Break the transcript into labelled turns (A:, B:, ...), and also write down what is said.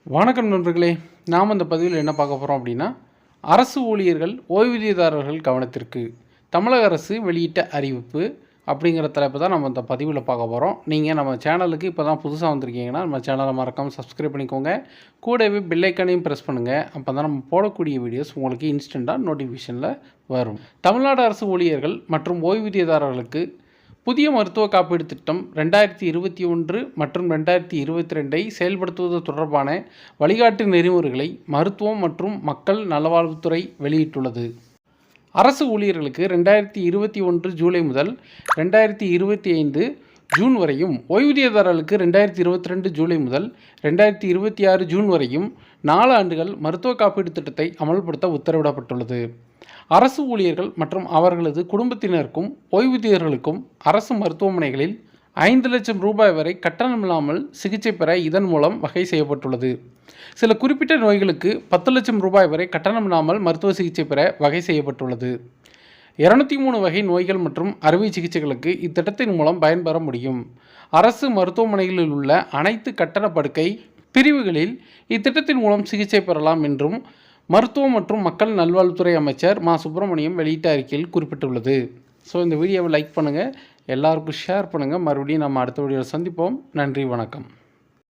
A: வணக்கம் நண்பர்களே, நாம் இந்த பதிவில் என்ன பார்க்க போகிறோம் அப்படின்னா, அரசு ஊழியர்கள் ஓய்வூதியதாரர்கள் கவனத்திற்கு தமிழக அரசு வெளியிட்ட அறிவிப்பு அப்படிங்கிற தலைப்பு தான் நம்ம இந்த பதிவில் பார்க்க போகிறோம். நீங்கள் நம்ம சேனலுக்கு இப்போ தான் புதுசாக வந்திருக்கீங்கன்னா நம்ம சேனலை மறக்காமல் சப்ஸ்கிரைப் பண்ணிக்கோங்க. கூடவே பெல் ஐக்கானையும் ப்ரெஸ் பண்ணுங்கள். அப்போ தான் நம்ம போடக்கூடிய வீடியோஸ் உங்களுக்கு இன்ஸ்டண்ட்டாக நோட்டிஃபிகேஷனில் வரும். தமிழ்நாடு அரசு ஊழியர்கள் மற்றும் ஓய்வூதியதாரர்களுக்கு புதிய மருத்துவ காப்பீடு திட்டம் 2021 மற்றும் 2022 செயல்படுத்துவது தொடர்பான வழிகாட்டு நெறிமுறைகளை மருத்துவம் மற்றும் மக்கள் நல்வாழ்வுத்துறை வெளியிட்டுள்ளது. அரசு ஊழியர்களுக்கு 2021 ஜூலை முதல் 2025 ஜூன் வரையும், ஓய்வூதியதாரர்களுக்கு 2022 ஜூலை முதல் 2026 ஜூன் வரையும் 4 ஆண்டுகள் மருத்துவ காப்பீடு திட்டத்தை அமல்படுத்த உத்தரவிடப்பட்டுள்ளது. அரசு ஊழியர்கள் மற்றும் அவர்களது குடும்பத்தினருக்கும் ஓய்வூதியர்களுக்கும் அரசு மருத்துவமனைகளில் 5 லட்சம் ரூபாய் வரை கட்டணமில்லாமல் சிகிச்சை பெற இதன் மூலம் வகை செய்யப்பட்டுள்ளது. சில குறிப்பிட்ட நோய்களுக்கு 10 லட்சம் ரூபாய் வரை கட்டணமில்லாமல் மருத்துவ சிகிச்சை பெற வகை செய்யப்பட்டுள்ளது. 203 வகை நோய்கள் மற்றும் அறுவை சிகிச்சைகளுக்கு இத்திட்டத்தின் மூலம் பயன்பெற முடியும். அரசு மருத்துவமனைகளில் உள்ள அனைத்து கட்டண படுக்கை பிரிவுகளில் இத்திட்டத்தின் மூலம் சிகிச்சை பெறலாம் என்றும் மருத்துவம் மற்றும் மக்கள் நல்வாழ்வுத்துறை அமைச்சர் மா. சுப்பிரமணியம் வெளியிட்ட அறிக்கையில் குறிப்பிட்டுள்ளது. ஸோ இந்த வீடியோவை லைக் பண்ணுங்கள், எல்லாருக்கும் ஷேர் பண்ணுங்கள். மறுபடியும் நம்ம அடுத்த வீடியோவில் சந்திப்போம். நன்றி, வணக்கம்.